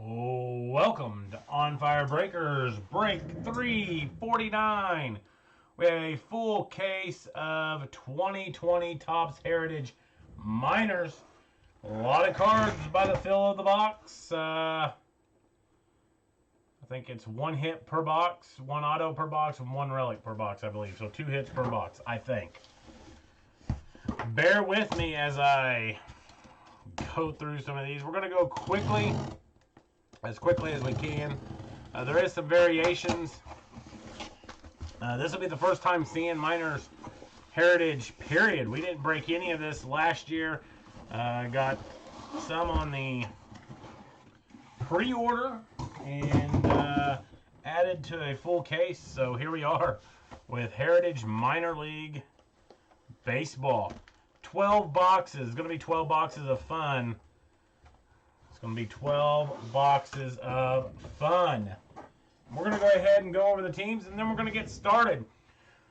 Welcome to On Fire Breakers Break 349. We have a full case of 2020 Topps Heritage Minors. A lot of cards by the fill of the box. I think it's one hit per box, one auto per box, and one relic per box, I believe. So 2 hits per box, I think. Bear with me as I go through some of these. We're going to go quickly as we can. There is some variations. This will be the first time seeing Miners Heritage, period. We didn't break any of this last year. Got some on the pre-order and added to a full case. So here we are with Heritage Minor League Baseball. 12 boxes. It's going to be 12 boxes of fun. It's going to be 12 boxes of fun. We're going to go ahead and go over the teams, and then we're going to get started.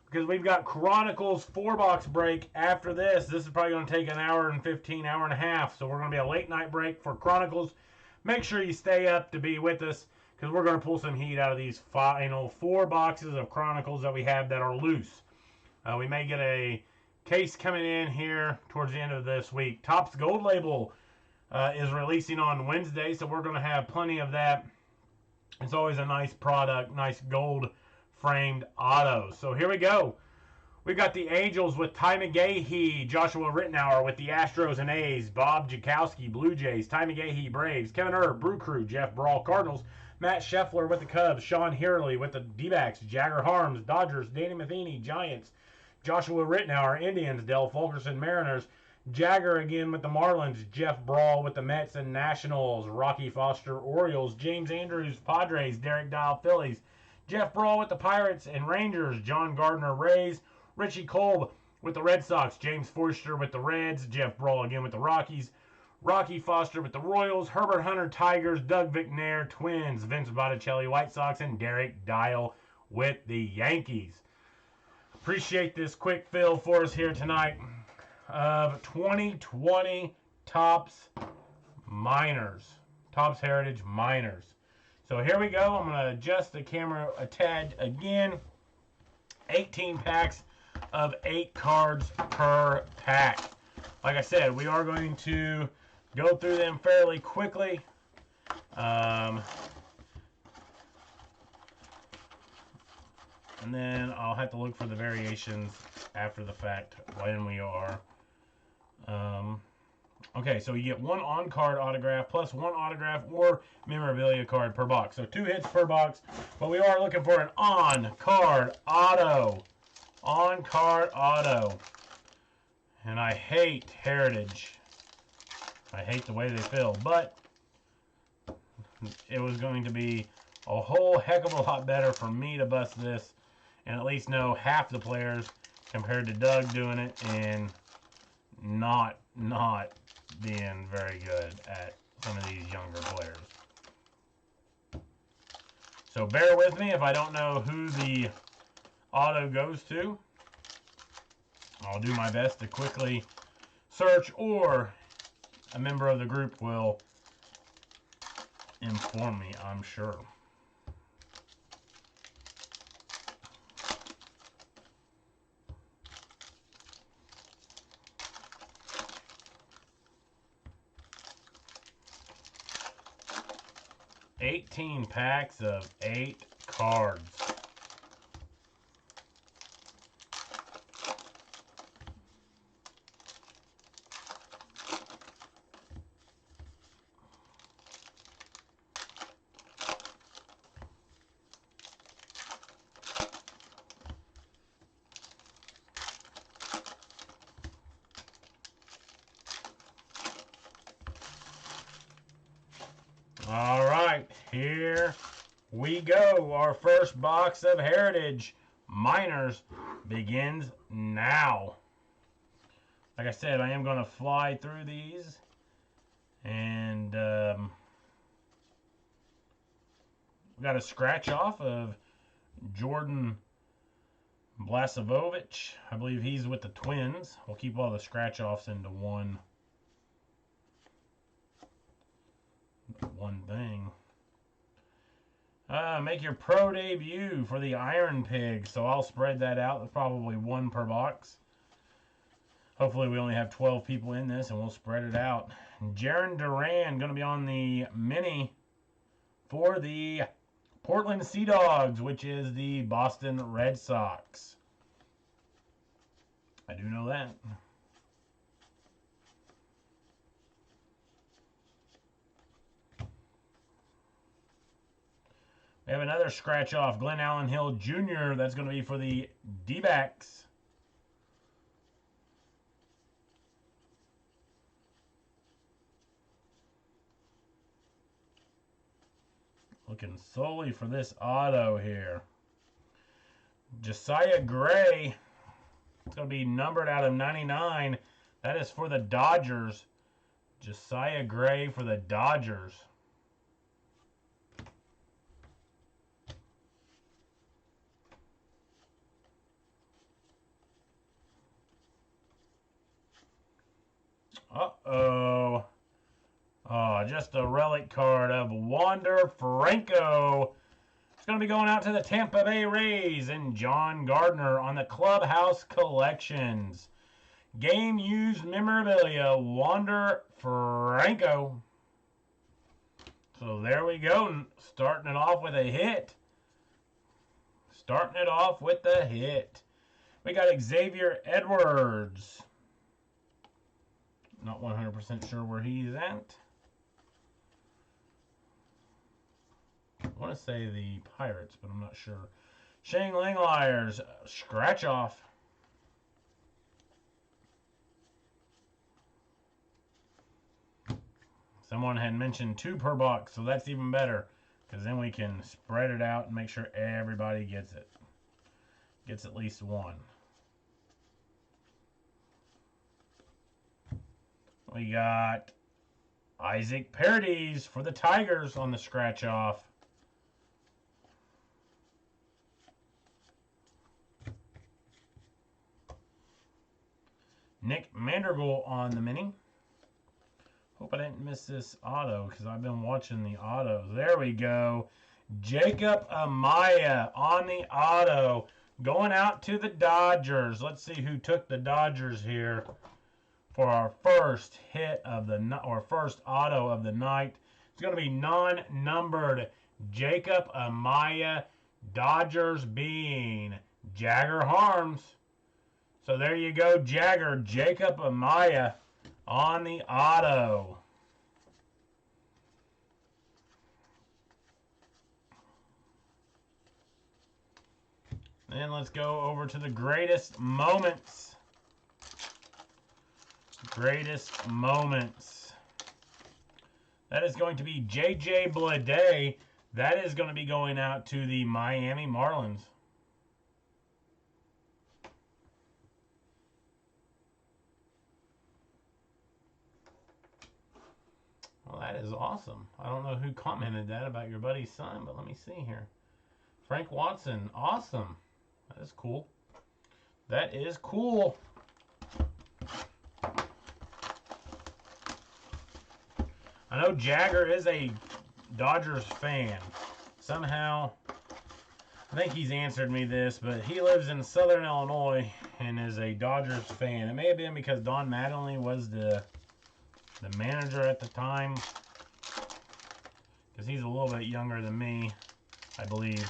Because we've got Chronicles 4-box break after this. This is probably going to take an hour and 15, hour and a half. So we're going to be a late night break for Chronicles. Make sure you stay up to be with us, because we're going to pull some heat out of these final 4 boxes of Chronicles that we have that are loose. We may get a case coming in here towards the end of this week. Topps Gold Label is releasing on Wednesday, so we're going to have plenty of that. It's always a nice product, nice gold framed autos. So here we go. We've got the Angels with Ty McGahee, Joshua Rittenauer with the Astros and A's, Bob Jakowski, Blue Jays, Ty McGahee, Braves, Kevin Erb, Brew Crew, Jeff Brawl, Cardinals, Matt Scheffler with the Cubs, Sean Hurley with the D-backs, Jagger Harms, Dodgers, Danny Matheny, Giants, Joshua Rittenauer, Indians, Dell Fulkerson, Mariners, Jagger again with the Marlins, Jeff Brawl with the Mets and Nationals, Rocky Foster, Orioles, James Andrews, Padres, Derek Dial, Phillies, Jeff Brawl with the Pirates and Rangers, John Gardner, Rays, Richie Kolb with the Red Sox, James Forster with the Reds, Jeff Brawl again with the Rockies, Rocky Foster with the Royals, Herbert Hunter, Tigers, Doug McNair, Twins, Vince Botticelli, White Sox, and Derek Dial with the Yankees. Appreciate this quick fill for us here tonight of 2020 Topps Minors. Topps Heritage Minors. So here we go. I'm going to adjust the camera a tad again. 18 packs of 8 cards per pack. Like I said, we are going to go through them fairly quickly. And then I'll have to look for the variations after the fact when we are. Okay, so you get 1 on-card autograph plus 1 autograph or memorabilia card per box. So 2 hits per box, but we are looking for an on-card auto. On-card auto. And I hate Heritage. I hate the way they feel, but it was going to be a whole heck of a lot better for me to bust this and at least know half the players compared to Doug doing it and not being very good at some of these younger players. So bear with me if I don't know who the auto goes to. I'll do my best to quickly search, or a member of the group will inform me, I'm sure. $18 packs of 8 cards. All right, here we go. Our first box of Heritage Minors begins now. Like I said, I am going to fly through these. And we got a scratch off of Jordan Blasovich. I believe he's with the Twins. We'll keep all the scratch offs into one one thing. Make your pro debut for the Iron Pig. So I'll spread that out. There's probably one per box. Hopefully we only have 12 people in this and we'll spread it out. Jarren Duran going to be on the mini for the Portland Sea Dogs, which is the Boston Red Sox. I do know that. We have another scratch off, Glenn Allen Hill Jr. That's going to be for the D-backs. Looking solely for this auto here. Josiah Gray. It's going to be numbered out of 99. That is for the Dodgers. Josiah Gray for the Dodgers. Uh-oh. Oh, just a relic card of Wander Franco. It's going to be going out to the Tampa Bay Rays and John Gardner on the Clubhouse Collections. Game used memorabilia, Wander Franco. So there we go, starting it off with a hit. Starting it off with the hit. We got Xavier Edwards. Not 100% sure where he's at. I want to say the Pirates, but I'm not sure. Shane Langeliers, scratch off. Someone had mentioned 2 per box, so that's even better, because then we can spread it out and make sure everybody gets it. Gets at least one. We got Isaac Paredes for the Tigers on the scratch off. Nick Mandergle on the mini. Hope I didn't miss this auto because I've been watching the autos. There we go. Jacob Amaya on the auto. Going out to the Dodgers. Let's see who took the Dodgers here for our first hit of the or first auto of the night. It's going to be non-numbered. Jacob Amaya, Dodgers being Jagger Harms. So there you go, Jagger. Jacob Amaya on the auto. Then let's go over to the greatest moments. Greatest moments. That is going to be J.J. Bleday. That is going to be going out to the Miami Marlins. Well, that is awesome. I don't know who commented that about your buddy's son, but let me see here. Frank Watson. Awesome. That is cool. That is cool. I know Jagger is a Dodgers fan. Somehow, I think he's answered me this, but he lives in Southern Illinois and is a Dodgers fan. It may have been because Don Mattingly was the manager at the time, because he's a little bit younger than me, I believe.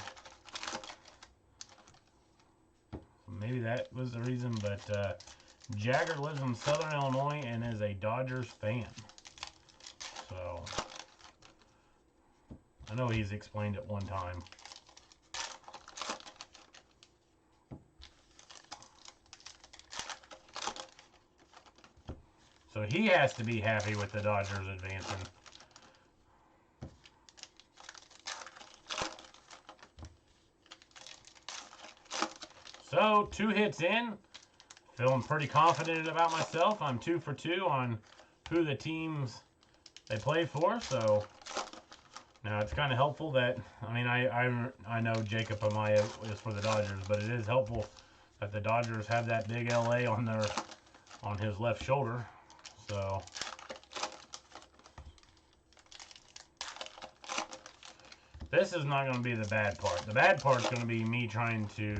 Maybe that was the reason, but Jagger lives in Southern Illinois and is a Dodgers fan. So, I know he's explained it one time. So he has to be happy with the Dodgers advancing. So, 2 hits in. Feeling pretty confident about myself. I'm 2 for 2 on who the teams they play for. So, now it's kind of helpful that, I mean, I know Jacob Amaya is for the Dodgers, but it is helpful that the Dodgers have that big LA on his left shoulder. So, This is not going to be the bad part. The bad part is going to be me trying to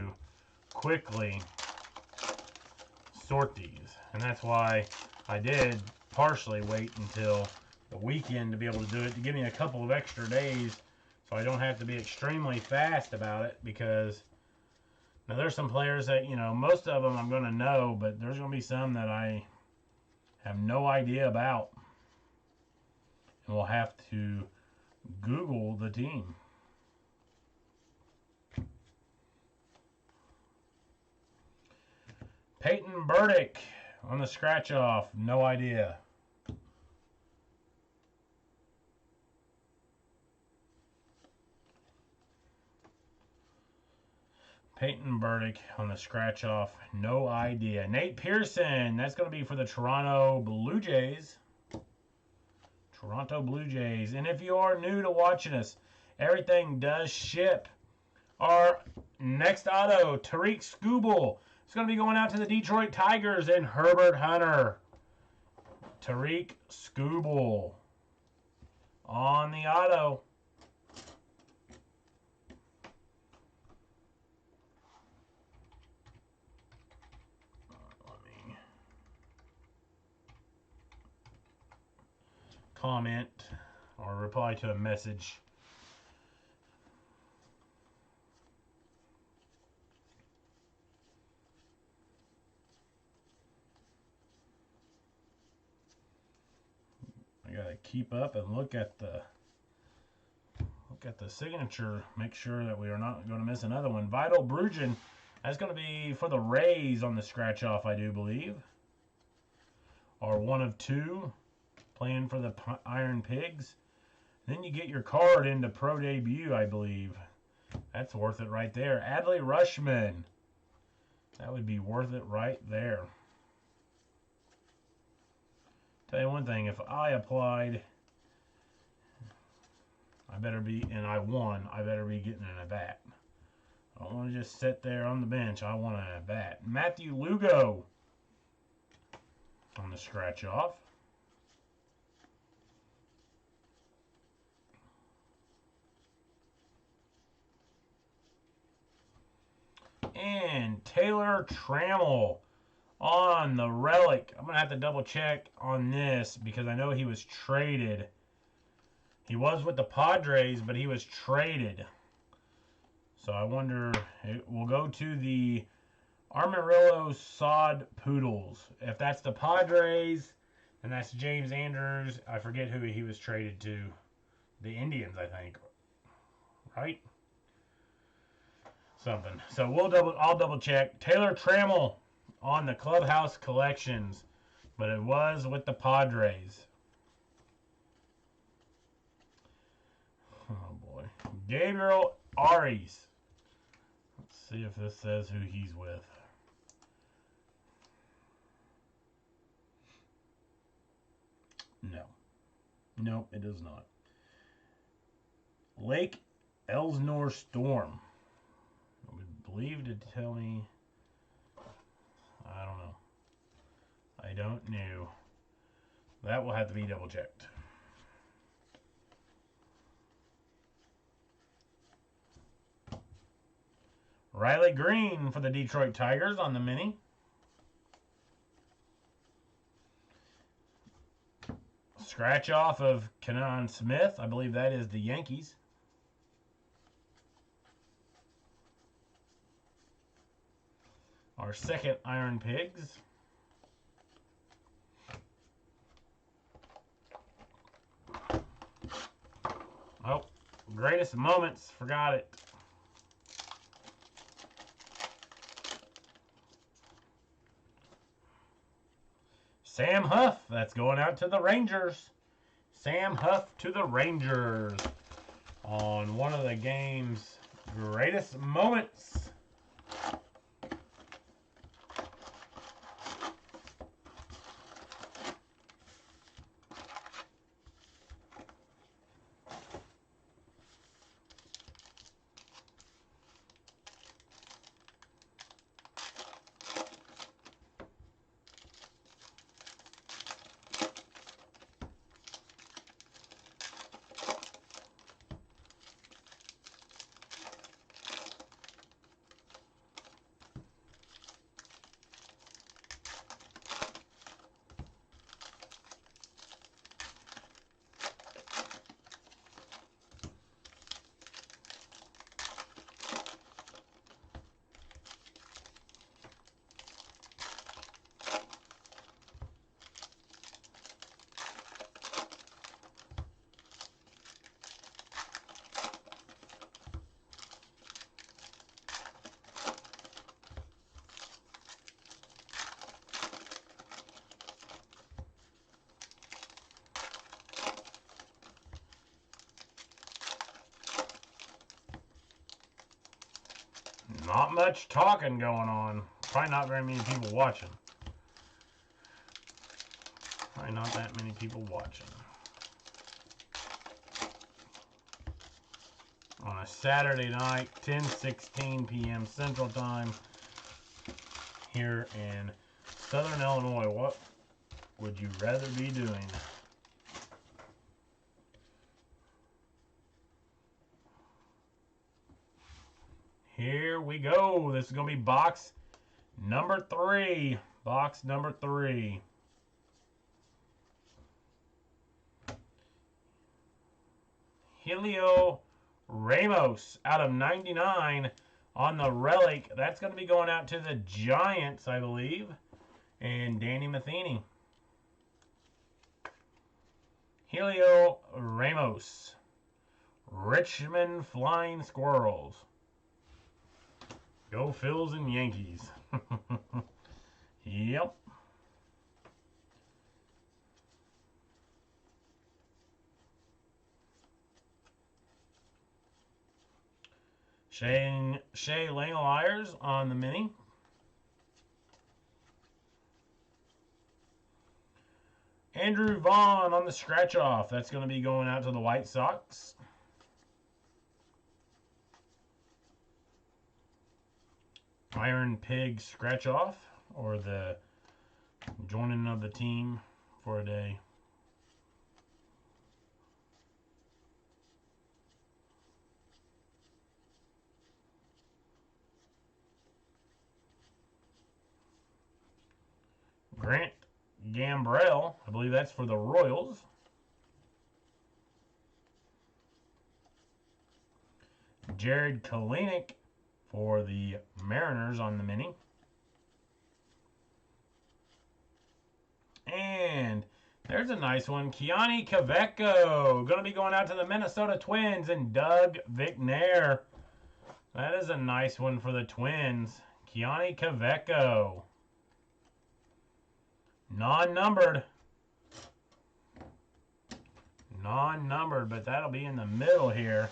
quickly sort these. And that's why I did partially wait until the weekend to be able to do it, to give me a couple of extra days so I don't have to be extremely fast about it, because now there's some players that, you know, most of them I'm going to know, but there's going to be some that I have no idea about. And we'll have to Google the team. Peyton Burdick on the scratch off. No idea. Peyton Burdick on the scratch off. No idea. Nate Pearson. That's going to be for the Toronto Blue Jays. Toronto Blue Jays. And if you are new to watching us, everything does ship. Our next auto, Tarik Skubal. It's going to be going out to the Detroit Tigers and Herbert Hunter. Tarik Skubal on the auto. Let me comment or reply to a message. I gotta keep up and look at the signature, make sure that we are not going to miss another one. Vidal Bruggen, that's going to be for the Rays on the scratch off, I do believe. Or one of two, playing for the Iron Pigs. Then you get your card into Pro Debut, I believe. That's worth it right there. Adley Rutschman, that would be worth it right there. Tell you one thing, if I applied, I better be, and I won, I better be getting an at-bat. I don't want to just sit there on the bench. I want an at-bat. Matthew Lugo on the scratch off. And Taylor Trammell on the relic. I'm going to have to double check on this because I know he was traded. He was with the Padres, but he was traded. So I wonder, it will go to the Amarillo Sod Poodles. If that's the Padres, and that's James Andrews, I forget who he was traded to. The Indians, I think. Right? Something. So I'll double check. Taylor Trammell on the Clubhouse Collections, but it was with the Padres. Oh boy. Gabriel Arias. Let's see if this says who he's with. No. Nope, it does not. Lake Elsinore Storm. I would believe to tell me. I don't know. I don't know. That will have to be double checked. Riley Green for the Detroit Tigers on the mini. Scratch off of Kenan Smith. I believe that is the Yankees. Our second Iron Pigs. Oh, greatest moments. Forgot it. Sam Huff. That's going out to the Rangers. Sam Huff to the Rangers on one of the game's greatest moments. Not much talking going on. Probably not very many people watching. Probably not that many people watching. On a Saturday night, 10:16 p.m. Central Time, here in Southern Illinois. What would you rather be doing? Here we go. This is going to be box number 3. Box number 3. Helio Ramos out of 99 on the relic. That's going to be going out to the Giants, I believe. And Danny Matheny. Helio Ramos. Richmond Flying Squirrels. Go Phils and Yankees. Yep. Shea Langeliers on the mini. Andrew Vaughn on the scratch off. That's going to be going out to the White Sox. Iron Pig scratch off, or the joining of the team for a day. Grant Gambrell, I believe that's for the Royals. Jared Kalenic for the Mariners on the mini. And there's a nice one. Keoni Kaveco. Going to be going out to the Minnesota Twins and Doug Vicnair. That is a nice one for the Twins. Keoni Kaveco. Non-numbered. Non-numbered, but that'll be in the middle here.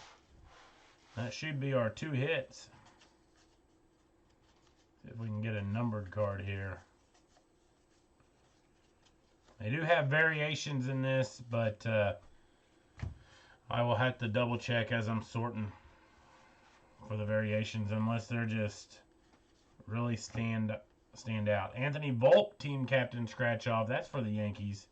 That should be our 2 hits. See if we can get a numbered card here. They do have variations in this, but I will have to double check as I'm sorting for the variations, unless they're just really stand out. Anthony Volpe, team captain scratch off. That's for the Yankees.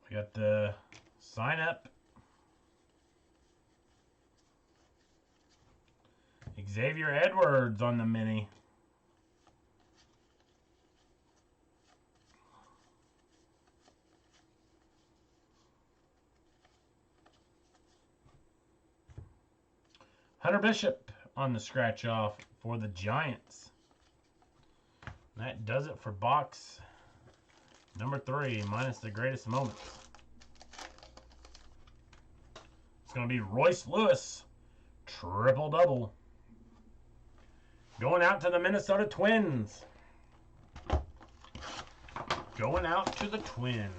We got the sign up. Xavier Edwards on the mini. Hunter Bishop on the scratch off for the Giants. That does it for box number 3, minus the greatest moments. It's going to be Royce Lewis, triple double. Going out to the Minnesota Twins. Going out to the Twins.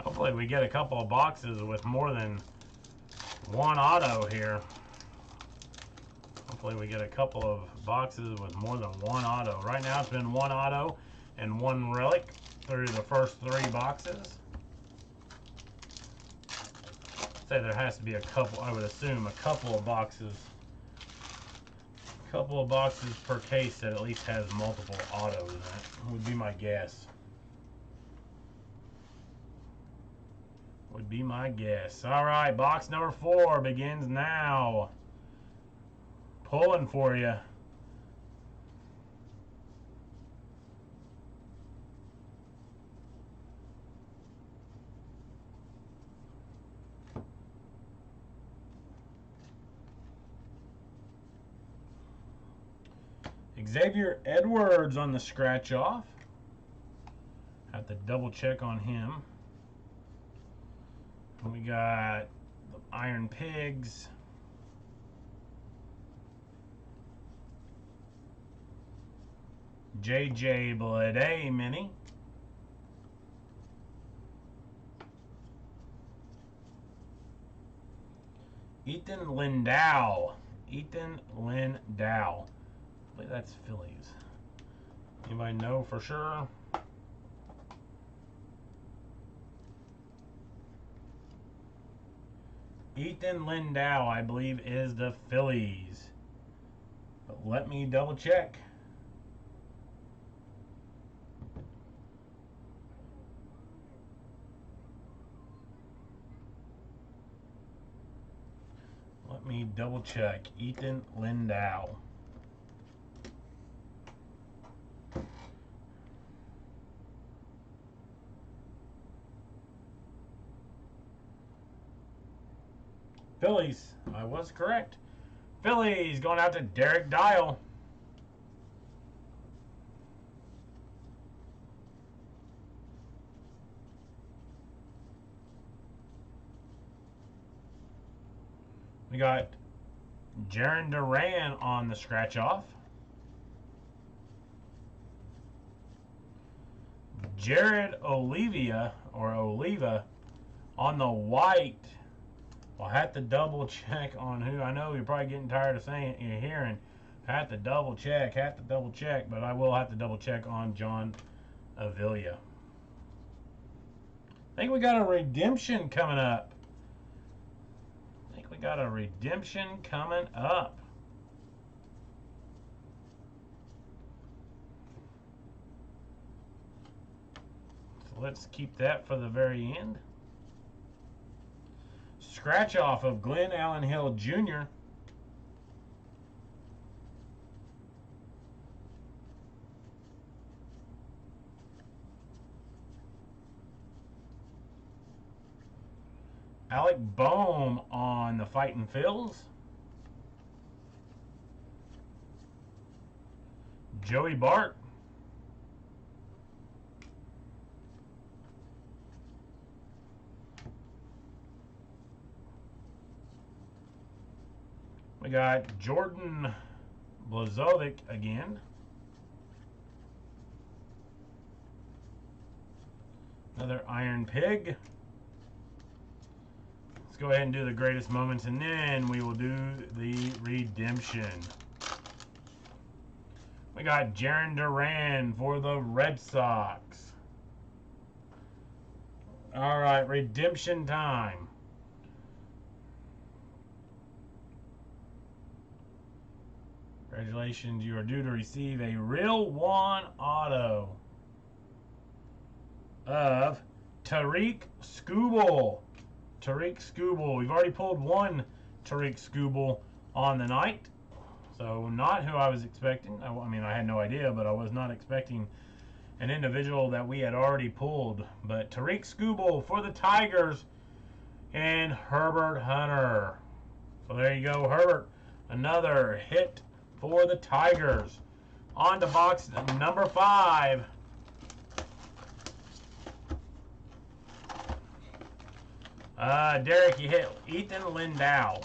Hopefully we get a couple of boxes with more than one auto here. Hopefully Hopefully we get a couple of boxes with more than one auto. Right now it's been one auto and one relic through the first 3 boxes. Say there has to be a couple, I would assume a couple of boxes per case that at least has multiple autos in it, would be my guess. Would be my guess. All right, box number 4 begins now. Pulling for you. Xavier Edwards on the scratch off. Have to double check on him. We got the Iron Pigs. JJ Bleday mini. Ethan Lindau. Ethan Lindau. I believe that's Phillies. Anybody know for sure? Ethan Lindau, I believe, is the Phillies. But let me double check. Let me double check. Ethan Lindau. Phillies. I was correct. Phillies going out to Derek Dial. We got Jarren Duran on the scratch off. Jared Oliva on the white. I'll have to double check on who. I know you're probably getting tired of saying you're hearing. Have to double check, but I will have to double check on John Avila. I think we got a redemption coming up. So let's keep that for the very end. Scratch off of Glenn Allen Hill Jr. Alec Bohm on the Fightin' Phils. Joey Bart. We got Jordan Blazovic again. Another Iron Pig. Let's go ahead and do the greatest moments, and then we will do the redemption. We got Jarren Duran for the Red Sox. All right, redemption time. Congratulations, you are due to receive a Real One auto of Tarik Skubal. We've already pulled one Tarik Skubal on the night. So not who I was expecting. I mean, I had no idea, but I was not expecting an individual that we had already pulled. But Tarik Skubal for the Tigers and Herbert Hunter. So there you go, Herbert. Another hit for the Tigers. On to box number 5. Derek, you hit Ethan Lindau.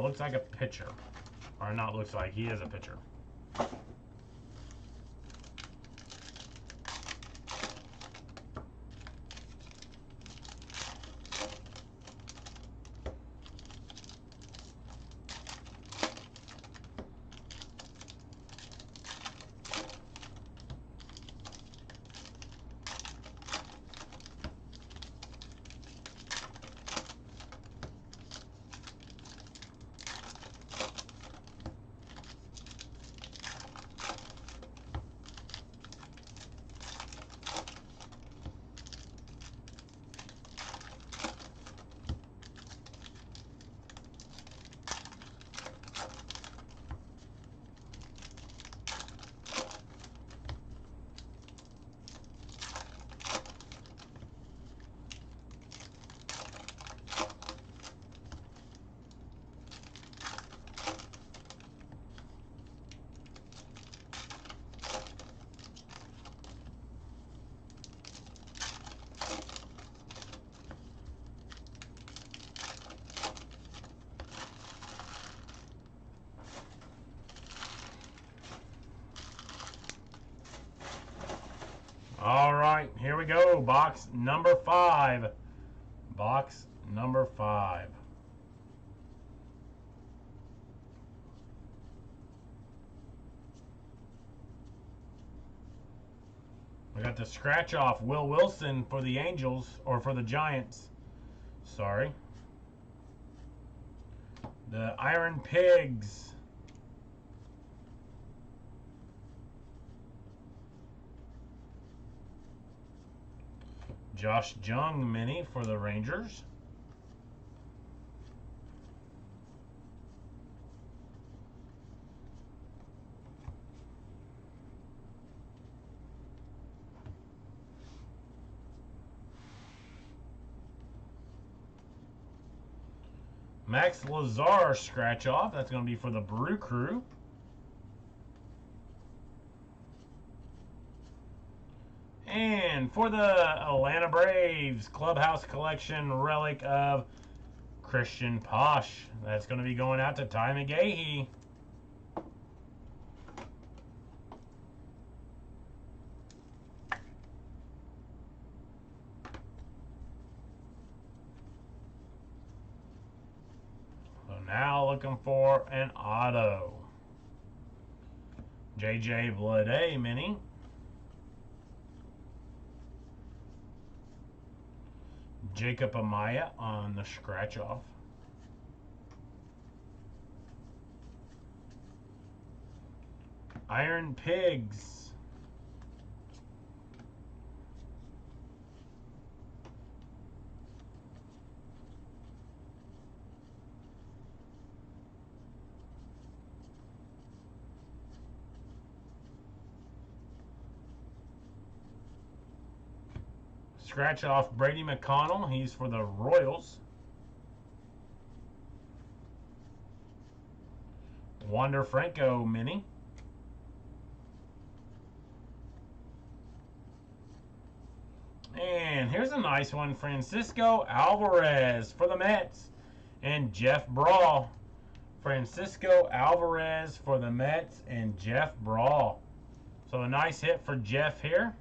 Looks like a pitcher. Or not looks like, he is a pitcher. All right, here we go. Box number 5. Box number 5. We got the scratch off Will Wilson for the Angels, or for the Giants. Sorry. The Iron Pigs. Josh Jung mini for the Rangers. Max Lazar scratch off. That's going to be for the Brew Crew. And for the Atlanta Braves, Clubhouse Collection relic of Christian Posh. That's going to be going out to Ty McGahee. So now looking for an auto. JJ Bleday mini. Jacob Amaya on the scratch off. Iron Pigs. Scratch off Brady McConnell. He's for the Royals. Wander Franco mini. And here's a nice one. Francisco Alvarez for the Mets. And Jeff Brawl. Francisco Alvarez for the Mets and Jeff Brawl. So a nice hit for Jeff here.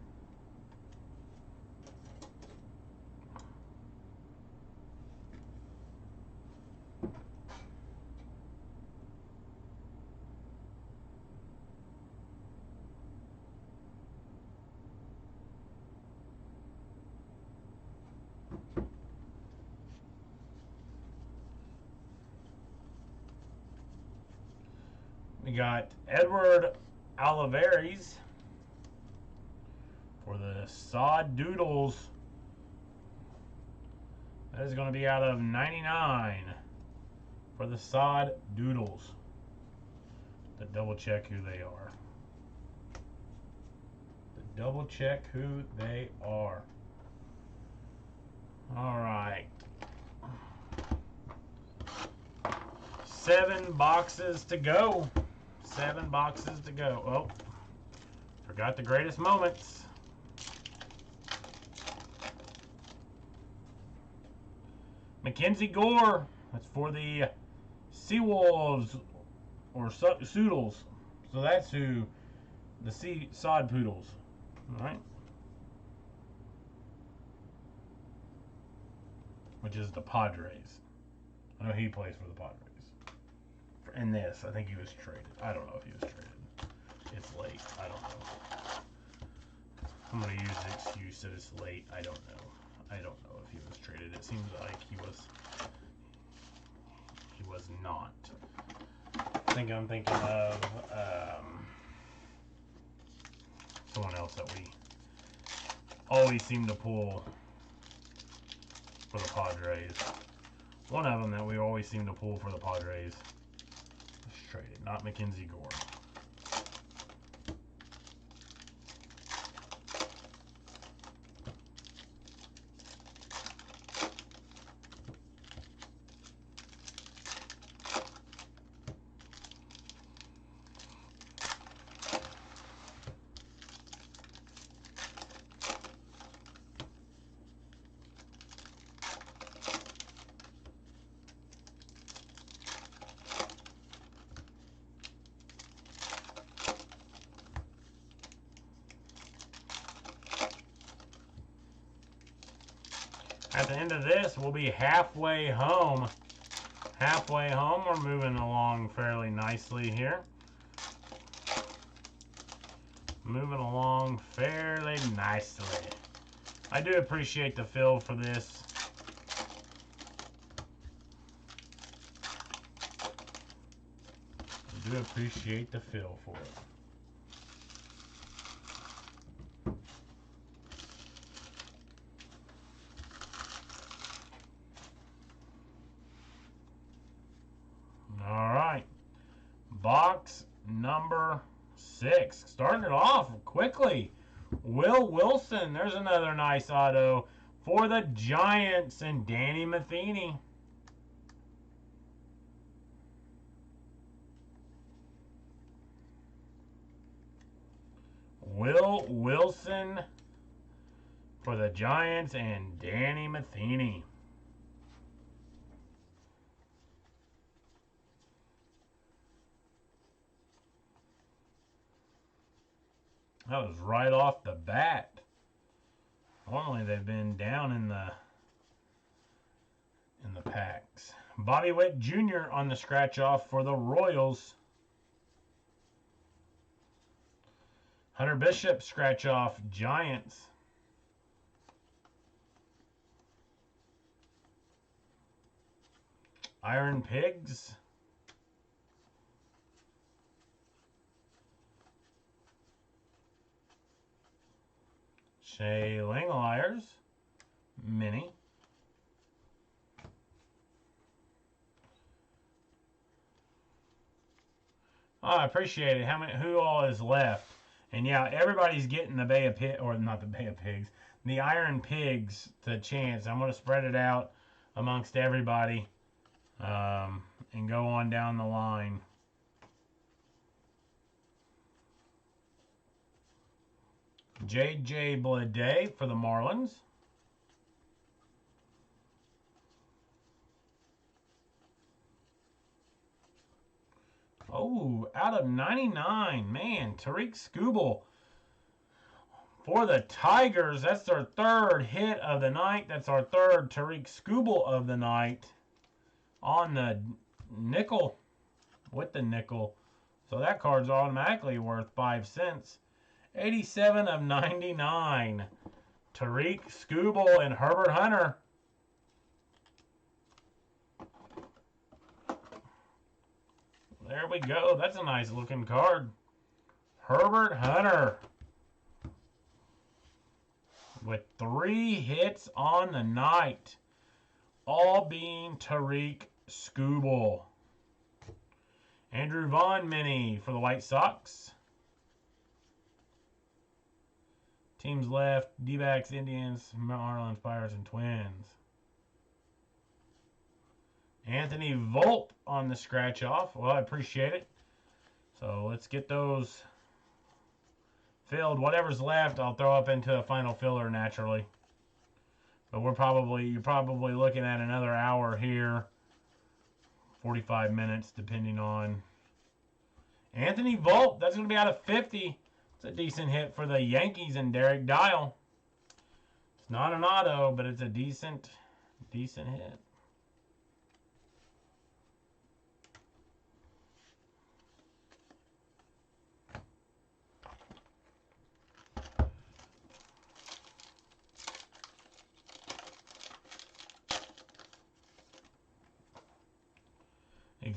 We got Edward Olivares for the Sod Doodles. That is going to be out of 99 for the Sod Doodles. To double check who they are. To double check who they are. All right. 7 boxes to go. 7 boxes to go. Oh, forgot the greatest moments. Mackenzie Gore. That's for the Seawolves or Soodles. So that's who the Sod Poodles. All right. Which is the Padres. I know he plays for the Padres. In this, I think he was traded. I don't know if he was traded. It's late. I don't know. I'm going to use the excuse that it's late. I don't know. I don't know if he was traded. It seems like he was not. I think I'm thinking of someone else that we always seem to pull for the Padres. One of them that we always seem to pull for the Padres. Traded, not Mackenzie Gore. at the end of this, we'll be halfway home. Halfway home. We're moving along fairly nicely here. Moving along fairly nicely. I do appreciate the fill for this. I do appreciate the fill for it. All right. Box number 6. Starting it off quickly. Will Wilson. There's another nice auto for the Giants and Danny Matheny. Will Wilson for the Giants and Danny Matheny. That was right off the bat. Normally they've been down in the packs. Bobby Witt Jr. on the scratch off for the Royals. Hunter Bishop scratch off Giants. Iron Pigs. Shea Langeliers, mini. Oh, I appreciate it. Who all is left? And yeah, everybody's getting the Bay of Pigs, or not the Bay of Pigs, the Iron Pigs to chance. I'm going to spread it out amongst everybody and go on down the line. J.J. Bleday for the Marlins. Oh, out of 99. Man, Tarik Skubal for the Tigers. That's their third hit of the night. That's our third Tarik Skubal of the night on the nickel, with the nickel. So that card's automatically worth 5 cents. 87 of 99. Tarik Skubal and Herbert Hunter. There we go. That's a nice looking card. Herbert Hunter. With 3 hits on the night. All being Tarik Skubal. Andrew Vaughn mini for the White Sox. Teams left, D-backs, Indians, Marlins, Pirates, and Twins. Anthony Volpe on the scratch off. Well, I appreciate it. So let's get those filled. Whatever's left, I'll throw up into a final filler naturally. But you're probably looking at another hour here. 45 minutes, depending on. Anthony Volpe, that's going to be out of 50. It's a decent hit for the Yankees and Derek Dial. It's not an auto, but it's a decent hit.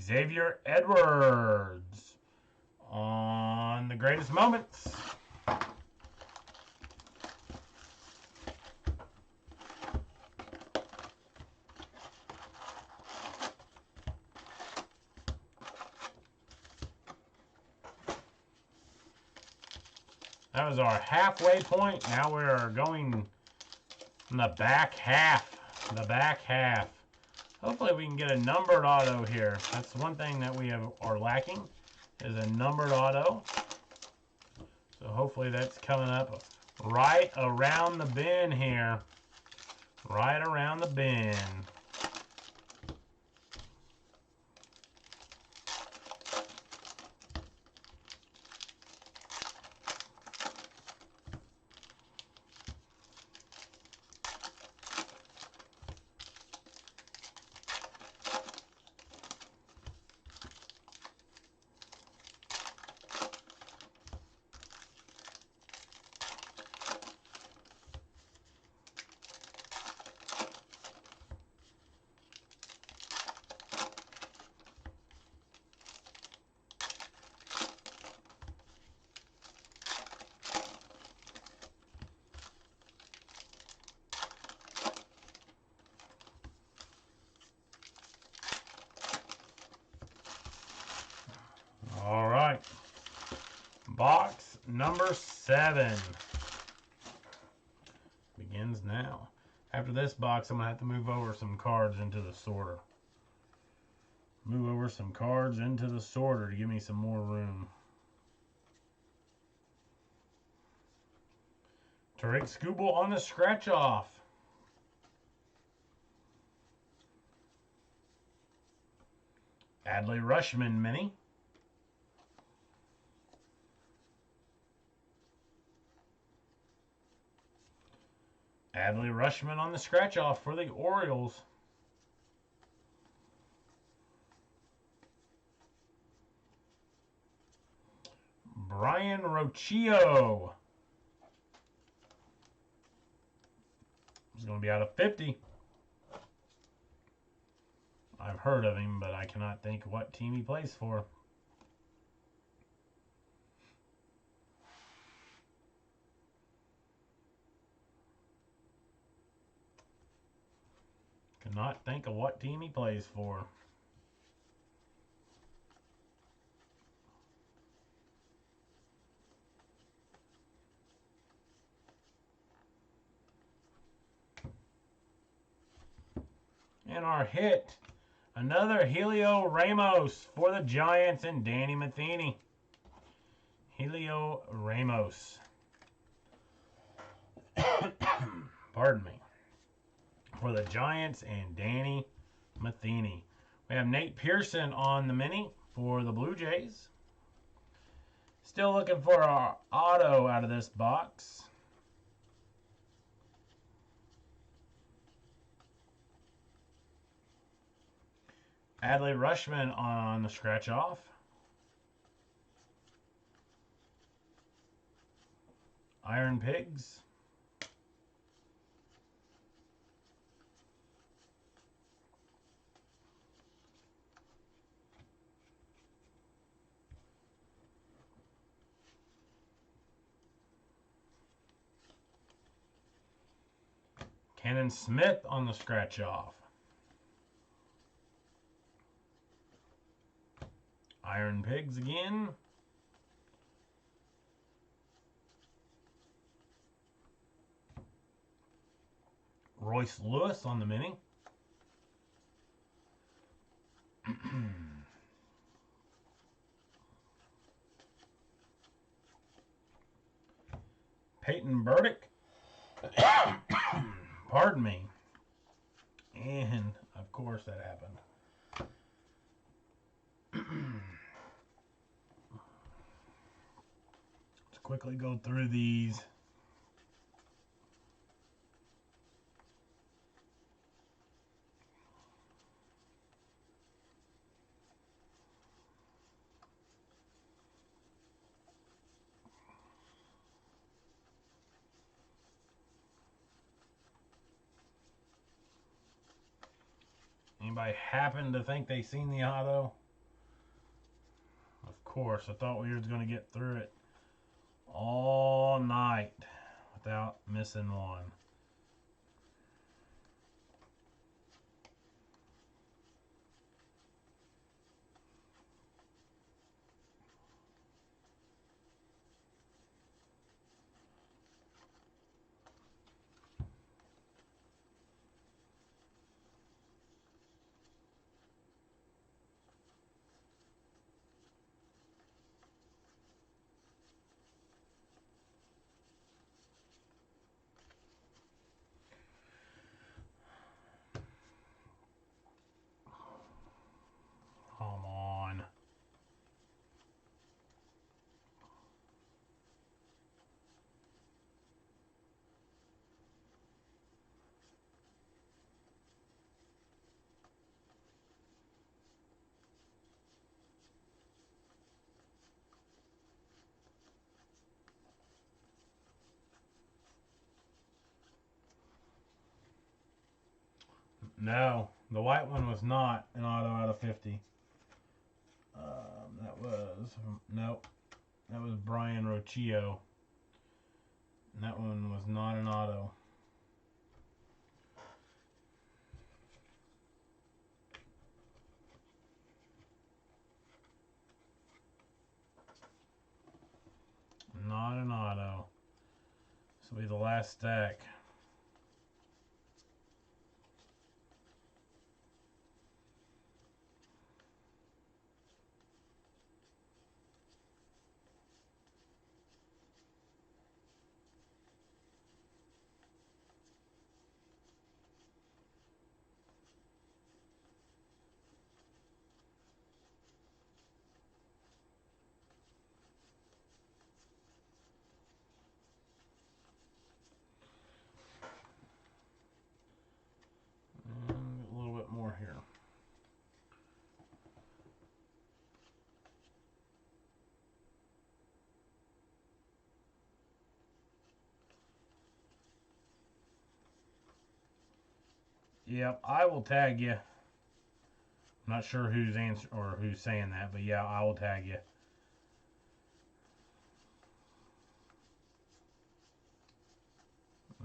Xavier Edwards on the greatest moments. That was our halfway point. Now we're going in the back half. The back half. Hopefully we can get a numbered auto here. That's one thing that we are lacking, is a numbered auto. So hopefully that's coming up right around the bin here. Right around the bin. 7 begins now. After this box, I'm going to have to move over some cards into the sorter. Move over some cards into the sorter to give me some more room. Tarik Skubal on the scratch off. Adley Rutschman mini. Adley Rutschman on the scratch off for the Orioles. Brian Rocchio. He's going to be out of 50. I've heard of him, but I cannot think what team he plays for. Cannot think of what team he plays for. And our hit, another Helio Ramos for the Giants and Danny Matheny. Helio Ramos. Pardon me. For the Giants and Danny Matheny. We have Nate Pearson on the mini for the Blue Jays. Still looking for our auto out of this box. Adley Rutschman on the scratch off. Iron Pigs. Cannon Smith on the scratch off. Iron Pigs again. Royce Lewis on the mini. Peyton Burdick. Pardon me. And, of course, that happened. Let's quickly go through these. Anybody happen to think they seen the auto? Of course, I thought we were going to get through it all night without missing one. Come on. No, the white one was not an auto out of 50. Nope. That was Brian Rocchio. And that one was not an auto. Not an auto. be the last stack. A little bit more here. Yep, I will tag you. I'm not sure who's or who's saying that, but yeah, I will tag you.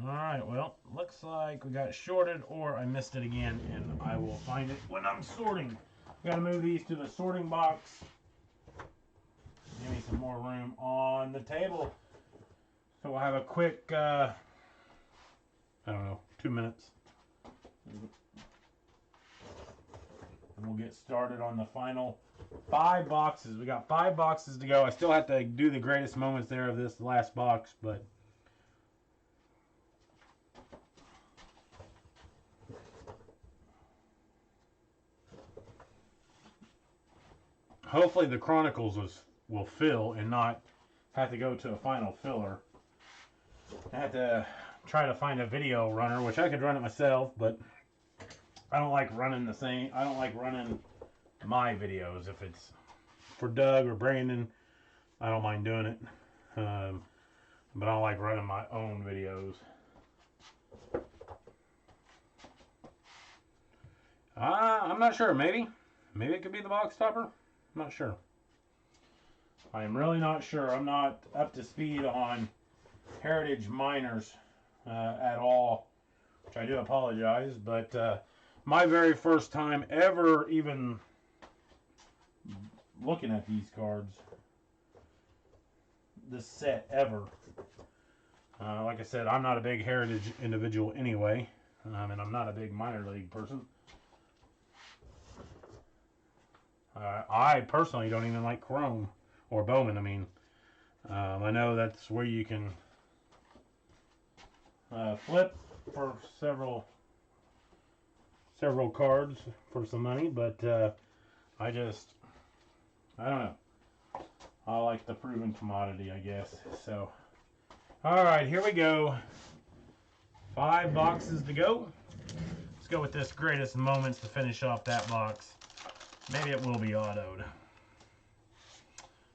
Alright, well, looks like we got shorted or I missed it again, and I will find it when I'm sorting. Gotta move these to the sorting box. Give me some more room on the table. So we'll have a quick, I don't know, 2 minutes. And we'll get started on the final 5 boxes. We got 5 boxes to go. I still have to do the greatest moments there of this last box, but hopefully the Chronicles will fill and not have to go to a final filler. I have to try to find a video runner, which I could run it myself, but I don't like running the same. I don't like running my videos. If it's for Doug or Brandon, I don't mind doing it. But I don't like running my own videos. I'm not sure. Maybe it could be the box topper. I'm not sure. I am really not sure. I'm not up to speed on Heritage Miners at all, which I do apologize, but my very first time ever even looking at these cards, this set ever. Like I said, I'm not a big Heritage individual anyway, and I'm not a big minor league person. I personally don't even like Chrome or Bowman. I mean, I know that's where you can flip for several cards for some money, but I don't know. I like the proven commodity, I guess. So, all right, here we go. 5 boxes to go. Let's go with this greatest moments to finish off that box. Maybe it will be autoed.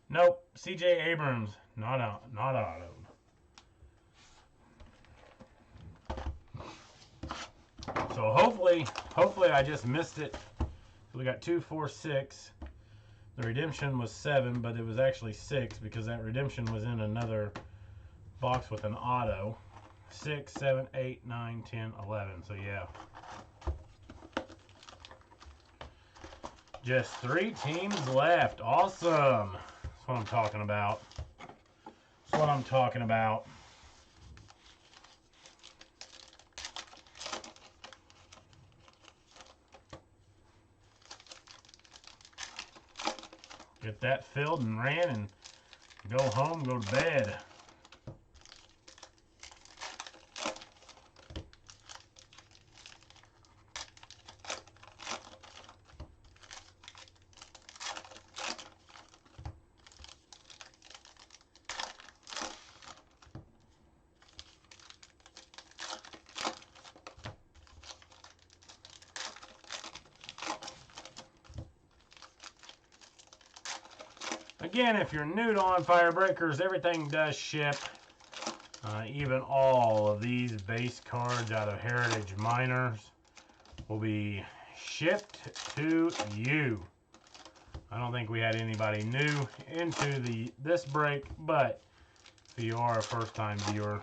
Nope, C.J. Abrams, not autoed. So hopefully I just missed it. We got 2, 4, 6. The redemption was 7, but it was actually 6 because that redemption was in another box with an auto. 6, 7, 8, 9, 10, 11. So yeah. Just 3 teams left. Awesome. That's what I'm talking about. That's what I'm talking about. Get that filled and ran and go home, go to bed. Again, if you're new to On Fire Breakers, everything does ship. Even all of these base cards out of Heritage Miners will be shipped to you. I don't think we had anybody new into this break, but if you are a first-time viewer,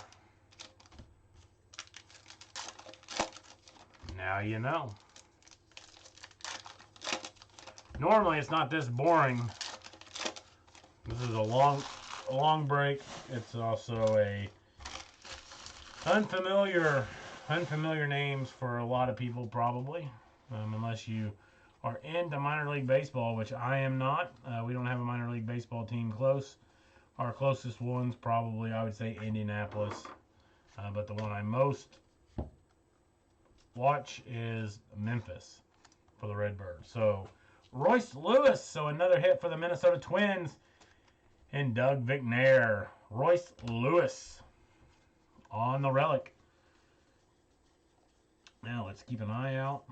now you know. Normally, it's not this boring. This is a long break. It's also a Unfamiliar names for a lot of people probably, unless you are into minor league baseball, which I am not. We don't have a minor league baseball team close. Our closest one's probably, I would say, Indianapolis. But the one I most watch is Memphis for the Redbirds. So Royce Lewis, so another hit for the Minnesota Twins, and Doug McNair. Royce Lewis on the relic. Now let's keep an eye out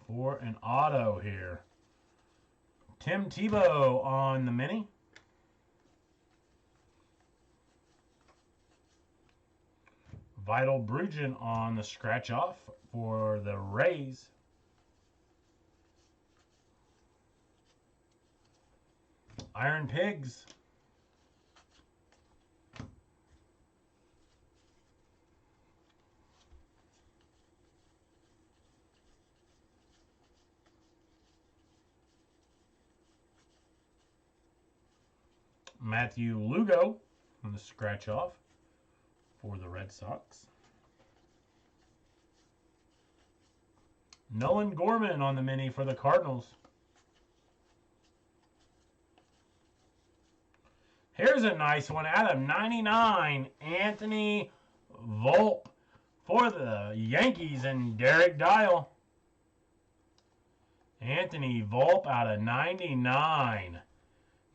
for an auto here. Tim Tebow on the mini. Vital Bruggen on the scratch off for the Rays. Iron Pigs. Matthew Lugo on the scratch off for the Red Sox. Nolan Gorman on the mini for the Cardinals. Here's a nice one out of 99, Anthony Volpe for the Yankees and Derek Dial. Anthony Volpe out of 99.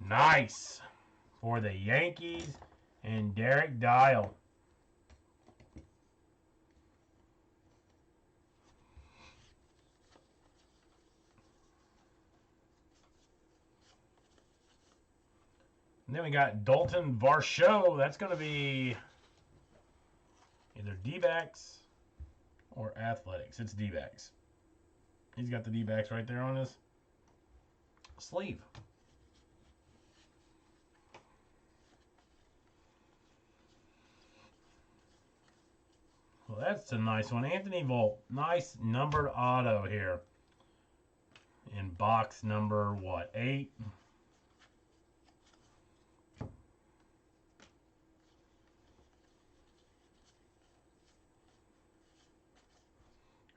Nice for the Yankees and Derek Dial. And then we got Dalton Varsho. That's going to be either D-backs or Athletics. It's D-backs. He's got the D-backs right there on his sleeve. Well, that's a nice one. Anthony Volpe. Nice numbered auto here. In box number, what, 8?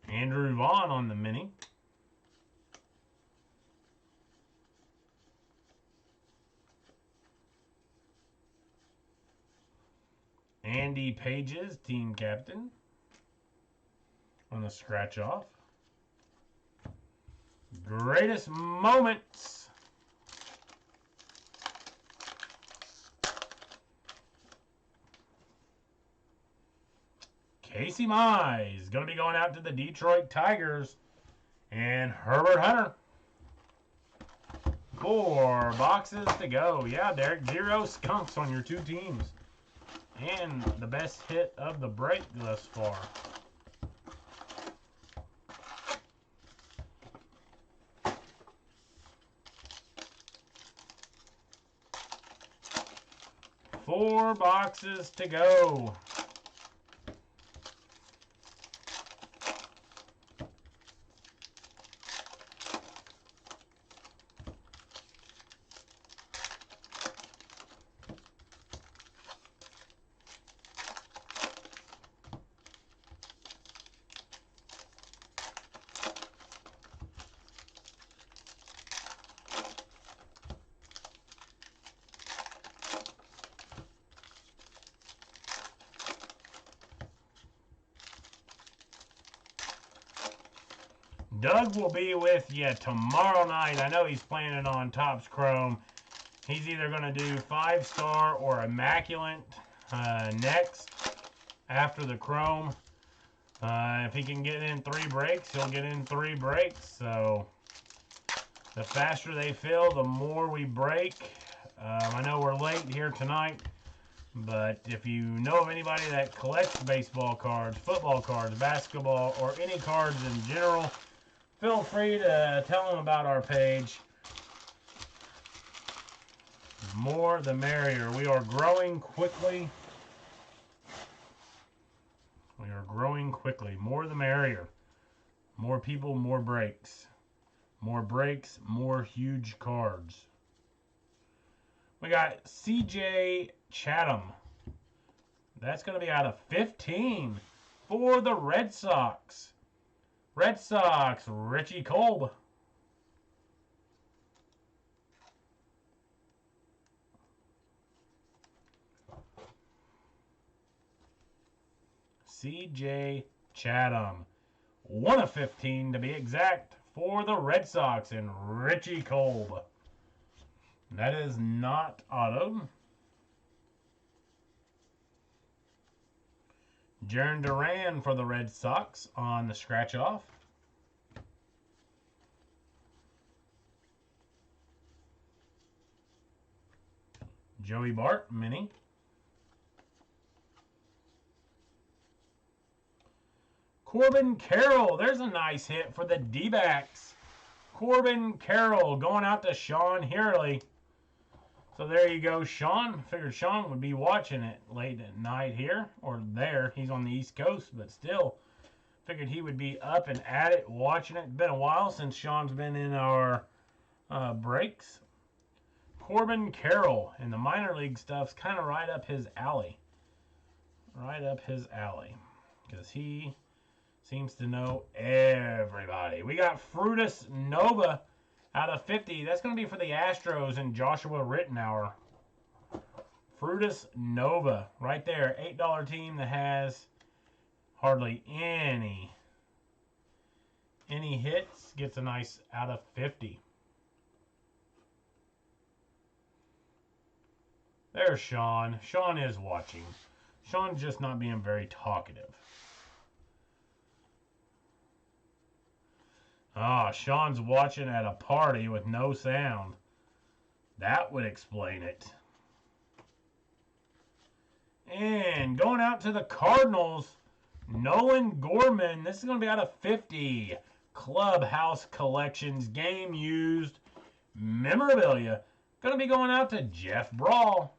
Andrew Vaughn on the mini. Andy Pages, team captain, on the scratch off. Greatest moments. Casey Mize going to be going out to the Detroit Tigers. And Herbert Hunter. 4 boxes to go. Yeah, Derek, 0 skunks on your 2 teams. And the best hit of the break thus far. Four boxes to go. Doug will be with you tomorrow night. I know he's planning on Topps Chrome. He's either going to do 5-star or Immaculate next after the Chrome. If he can get in 3 breaks, he'll get in 3 breaks. So the faster they fill, the more we break. I know we're late here tonight, but if you know of anybody that collects baseball cards, football cards, basketball, or any cards in general, feel free to tell them about our page. More the merrier. We are growing quickly. We are growing quickly. More the merrier. More people, more breaks. More breaks, more huge cards. We got CJ Chatham. That's going to be out of 15 for the Red Sox. Red Sox, Richie Kolb. C.J. Chatham. 1 of 15 to be exact for the Red Sox and Richie Kolb. That is not auto. Jarren Duran for the Red Sox on the scratch off. Joey Bart, mini. Corbin Carroll, there's a nice hit for the D-backs. Corbin Carroll going out to Sean Hurley. So there you go, Sean. Figured Sean would be watching it late at night here, or there. He's on the East Coast, but still. Figured he would be up and at it, watching it. It's been a while since Sean's been in our breaks. Corbin Carroll, and the minor league stuff's kind of right up his alley. Right up his alley. Because he seems to know everybody. We got Frutus Nova out of 50. That's going to be for the Astros and Joshua Rittenauer. Frutus Nova. Right there. $8 team that has hardly any hits. Gets a nice out of 50. There's Sean. Sean is watching. Sean's just not being very talkative. Ah, Sean's watching at a party with no sound. That would explain it. And going out to the Cardinals, Nolan Gorman. This is going to be out of 50. Clubhouse Collections game used memorabilia. Going to be going out to Jeff Brawl.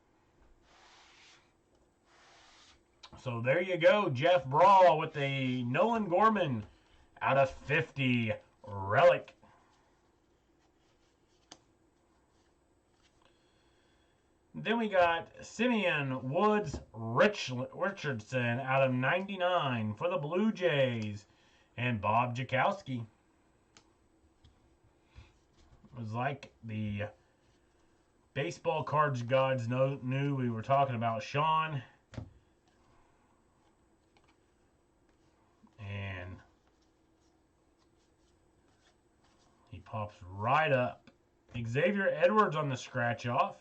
So there you go, Jeff Brawl with the Nolan Gorman out of 50 relic. Then we got Simeon Woods Richardson out of 99 for the Blue Jays. And Bob Jakowski. It was like the baseball cards gods knew we were talking about Sean. And he pops right up. Xavier Edwards on the scratch off.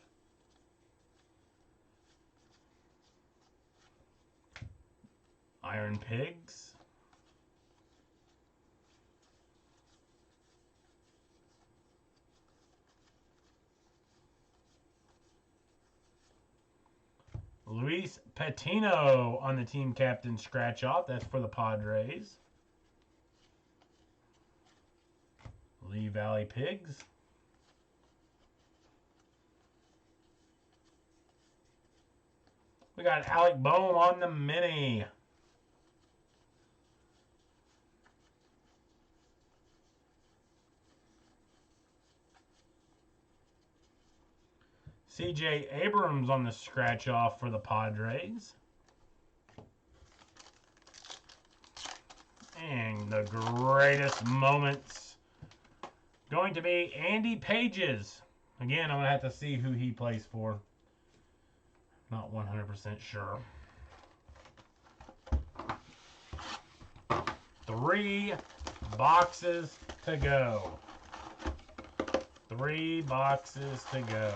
Iron Pigs. Luis Patino on the team captain scratch off. That's for the Padres. Lee Valley Pigs. We got Alec Bohm on the mini. C.J. Abrams on the scratch off for the Padres. And the greatest moments going to be Andy Pages. Again, I'm going to have to see who he plays for. Not 100% sure. 3 boxes to go. 3 boxes to go.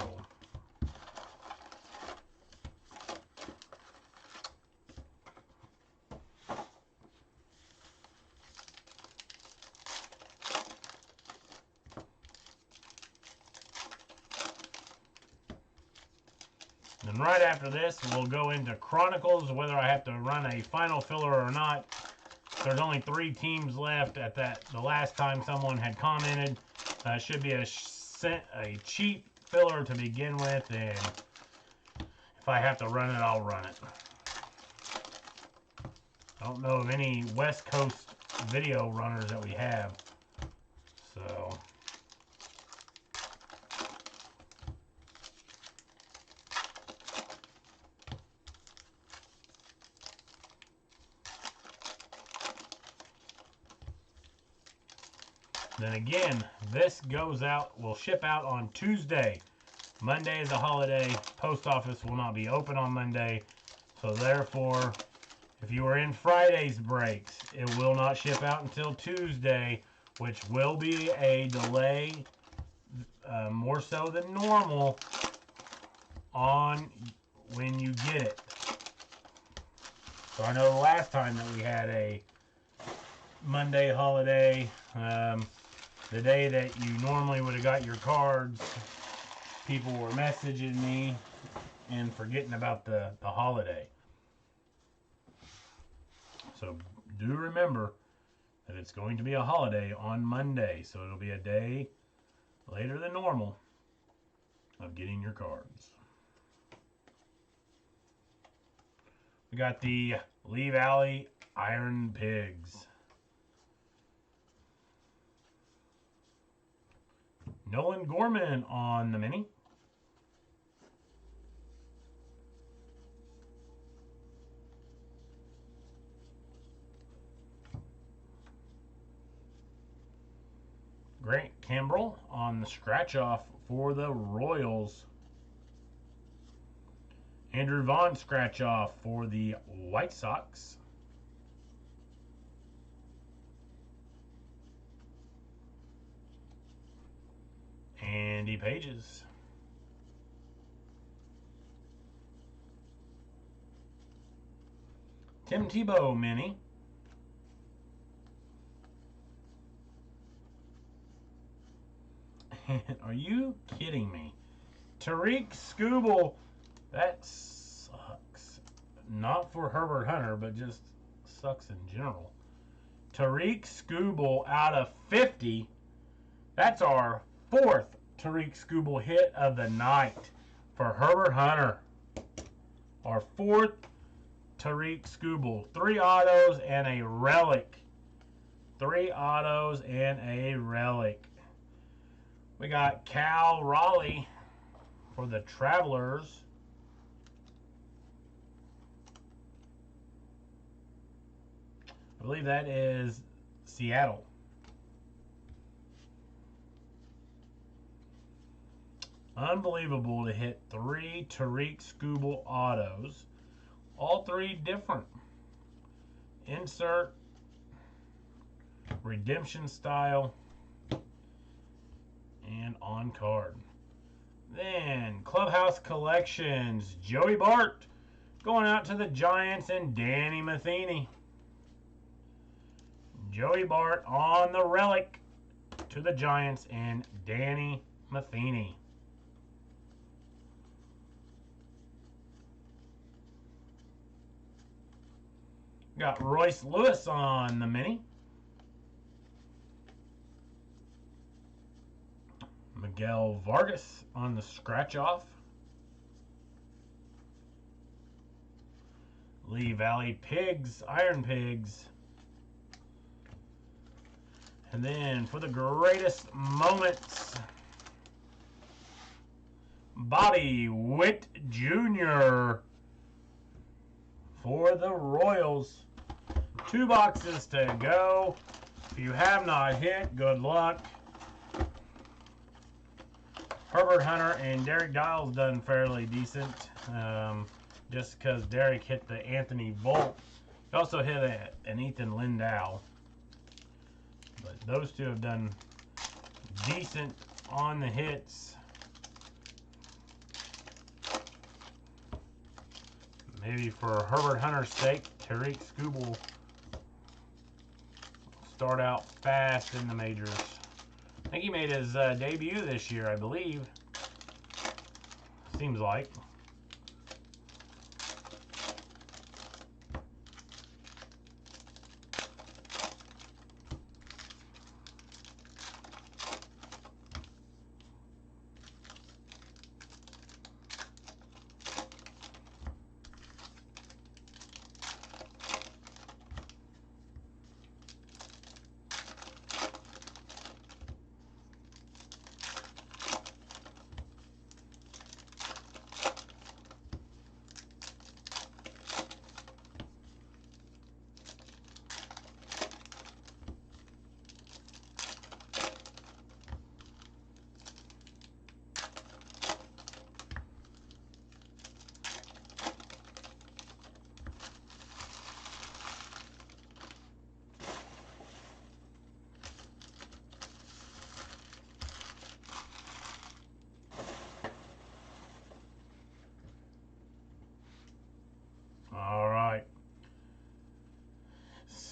And right after this, we'll go into Chronicles, whether I have to run a final filler or not. There's only 3 teams left at the last time someone had commented. Should be a cheap filler to begin with, and if I have to run it, I'll run it. I don't know of any West Coast video runners that we have, so... Then again, this goes out, will ship out on Tuesday. Monday is a holiday. Post office will not be open on Monday. So therefore, if you are in Friday's breaks, it will not ship out until Tuesday, which will be a delay more so than normal on when you get it. So I know the last time that we had a Monday holiday, the day that you normally would have got your cards, people were messaging me and forgetting about the holiday. So do remember that it's going to be a holiday on Monday, so it'll be a day later than normal of getting your cards. We got the Lee Valley Iron Pigs. Nolan Gorman on the mini. Grant Cambrell on the scratch off for the Royals. Andrew Vaughn scratch off for the White Sox. Andy Pages. Tim Tebow mini. Are you kidding me? Tariq Skubal. That sucks. Not for Herbert Hunter, but just sucks in general. Tariq Skubal out of 50. That's our fourth Tariq Skubal hit of the night for Herbert Hunter. Our fourth Tariq Skubal. 3 autos and a relic. 3 autos and a relic. We got Cal Raleigh for the Travelers. I believe that is Seattle. Unbelievable to hit 3 Tariq Skubal autos. All 3 different. Insert, redemption style, and on card. Then Clubhouse Collections, Joey Bart going out to the Giants and Danny Matheny. Joey Bart on the relic to the Giants and Danny Matheny. Got Royce Lewis on the mini. Miguel Vargas on the scratch off. Lee Valley Pigs, Iron Pigs. And then for the greatest moments, Bobby Witt Jr. for the Royals. 2 boxes to go. If you have not hit, good luck. Herbert Hunter and Derek Dials done fairly decent, just because Derek hit the Anthony Volt. He also hit an Ethan Lindau. But those 2 have done decent on the hits. Maybe for Herbert Hunter's sake, Tariq Skubal start out fast in the majors. I think he made his debut this year, I believe. Seems like.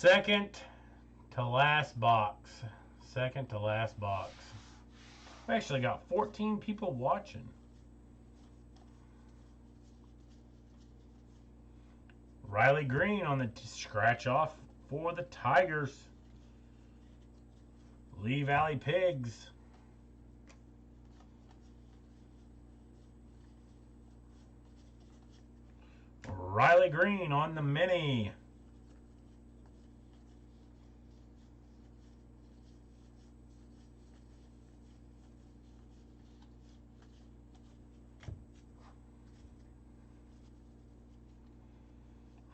Second to last box. Second to last box. We actually got 14 people watching. Riley Green on the scratch off for the Tigers. Lee Valley Pigs. Riley Green on the mini.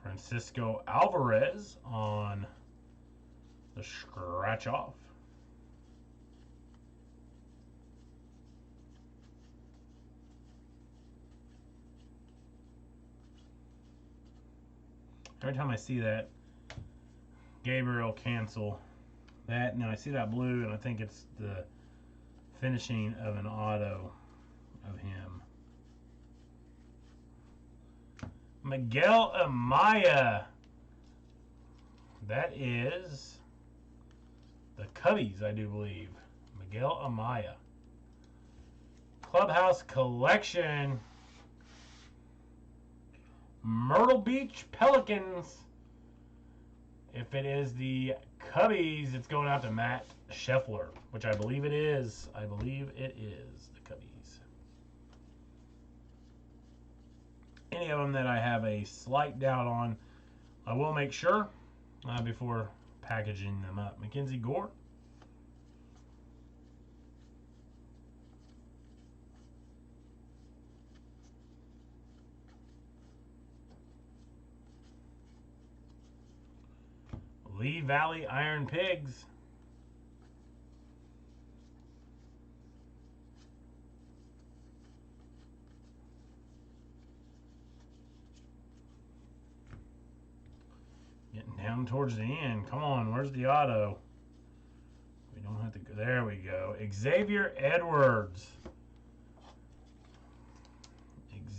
Francisco Alvarez on the scratch off. Every time I see that, Gabriel cancel that. Now I see that blue, and I think it's the finishing of an auto of him. Miguel Amaya. That is the Cubbies, I do believe. Miguel Amaya. Clubhouse Collection. Myrtle Beach Pelicans. If it is the Cubbies, it's going out to Matt Scheffler, which I believe it is. I believe it is the Cubbies. Any of them that I have a slight doubt on, I will make sure before packaging them up. Mackenzie Gore. Lee Valley Iron Pigs. Getting down towards the end. Come on, where's the auto? We don't have to go. There we go. Xavier Edwards.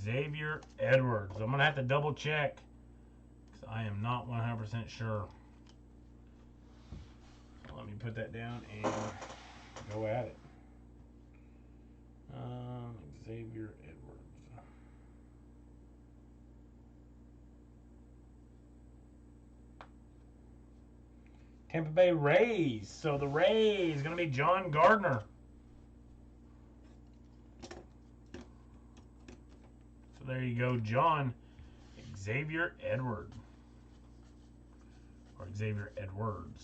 Xavier Edwards. I'm going to have to double check because I am not 100% sure. Let me put that down and go at it. Xavier Edwards. Tampa Bay Rays. So the Rays is going to be John Gardner. So there you go, John. Xavier Edwards. Or Xavier Edwards.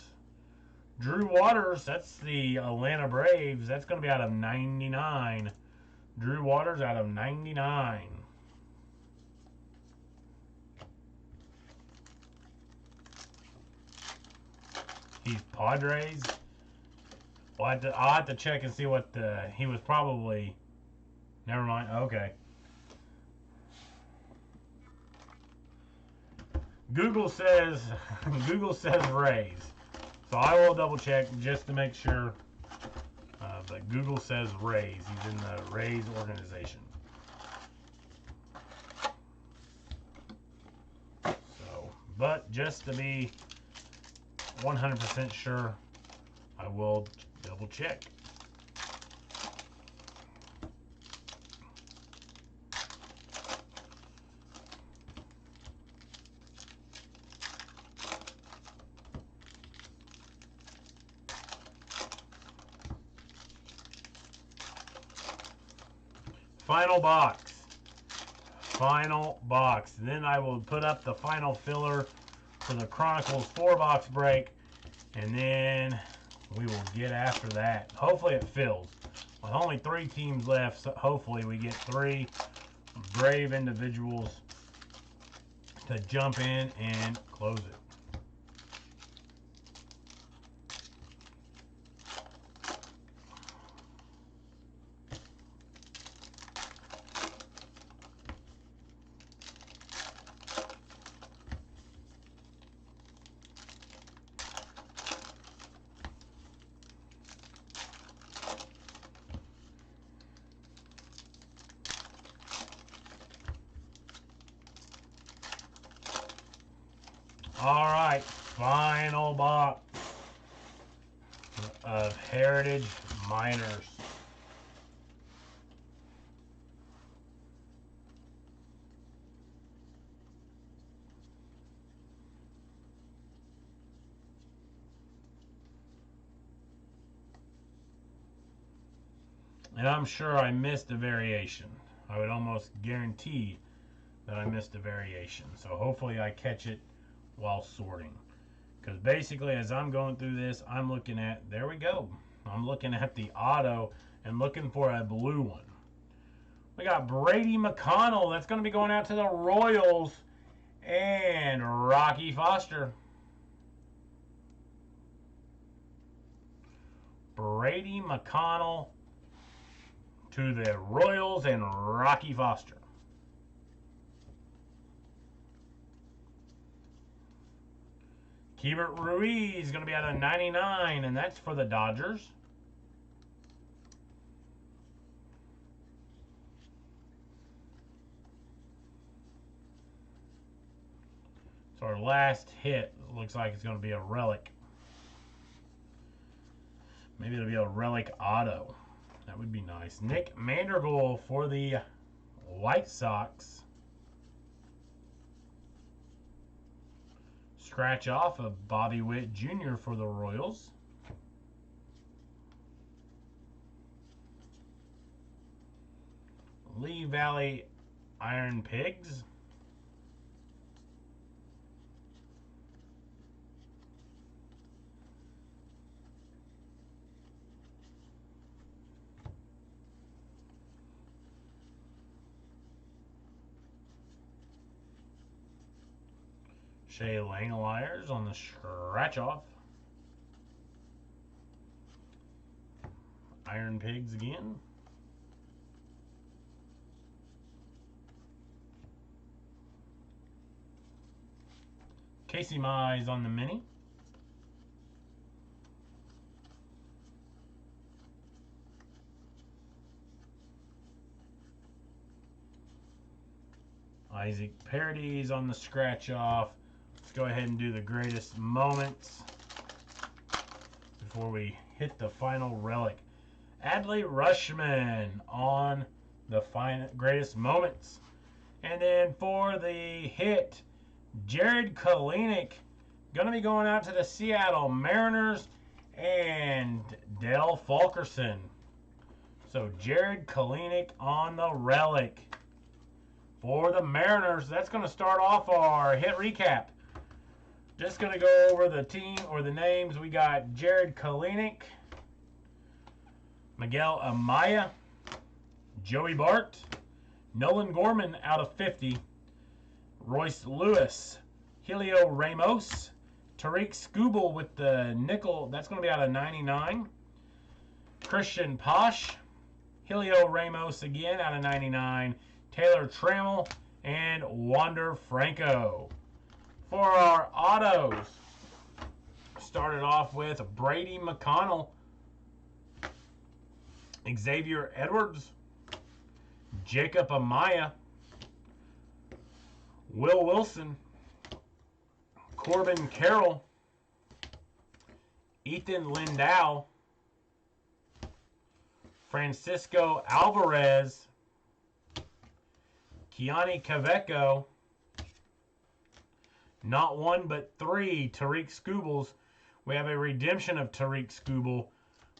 Drew Waters, that's the Atlanta Braves. That's going to be out of 99. Drew Waters out of 99. He's Padres. Well, I'll have to check and see what he was probably. Never mind. Okay. Google says Rays. So I will double check just to make sure. But Google says Rays. He's in the Rays organization. So, but just to be 100% sure, I will double check. Final box. Final box. Then I will put up the final filler for the Chronicles 4-box break. And then we will get after that. Hopefully it fills. With only 3 teams left, so hopefully we get 3 brave individuals to jump in and close it. All right, final box of Heritage Miners. And I'm sure I missed a variation. I would almost guarantee that I missed a variation. So hopefully I catch it while sorting. Because basically as I'm going through this, I'm looking at, there we go. I'm looking at the auto and looking for a blue one. We got Brady McConnell. That's going to be going out to the Royals. And Rocky Foster. Brady McConnell to the Royals and Rocky Foster. Keibert Ruiz is going to be out of 99, and that's for the Dodgers. So our last hit looks like it's going to be a relic. Maybe it'll be a relic auto. That would be nice. Nick Manderville for the White Sox. Scratch off of Bobby Witt Jr. for the Royals. Lee Valley Iron Pigs. Shea Langeliers on the scratch off. Iron Pigs again. Casey Mize on the mini. Isaac Paredes on the scratch off. Let's go ahead and do the greatest moments before we hit the final relic. Adley Rushman on the greatest moments. And then for the hit, Jared Kalenic, going to be going out to the Seattle Mariners and Dale Fulkerson. So Jared Kalenic on the relic for the Mariners. That's going to start off our hit recap. Just going to go over the team or the names. We got Jared Kalenic, Miguel Amaya, Joey Bart, Nolan Gorman out of 50, Royce Lewis, Helio Ramos, Tariq Skubal with the nickel. That's going to be out of 99. Christian Posh, Helio Ramos again out of 99. Taylor Trammell, and Wander Franco. For our autos, started off with Brady McConnell, Xavier Edwards, Jacob Amaya, Will Wilson, Corbin Carroll, Ethan Lindau, Francisco Alvarez, Keani Kaveco, not one but three Tariq Skubals. We have a redemption of Tariq Skubal.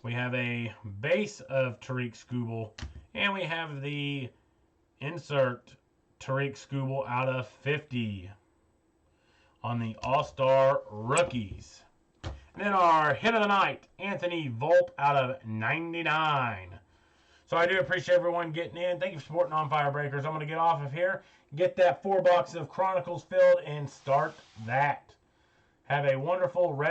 We have a base of Tariq Skubal. And we have the insert Tariq Skubal out of 50 on the All-Star Rookies. And then our hit of the night, Anthony Volpe out of 99. So I do appreciate everyone getting in. Thank you for supporting On Fire Breakers. I'm going to get off of here, get that 4 boxes of Chronicles filled, and start that. Have a wonderful rest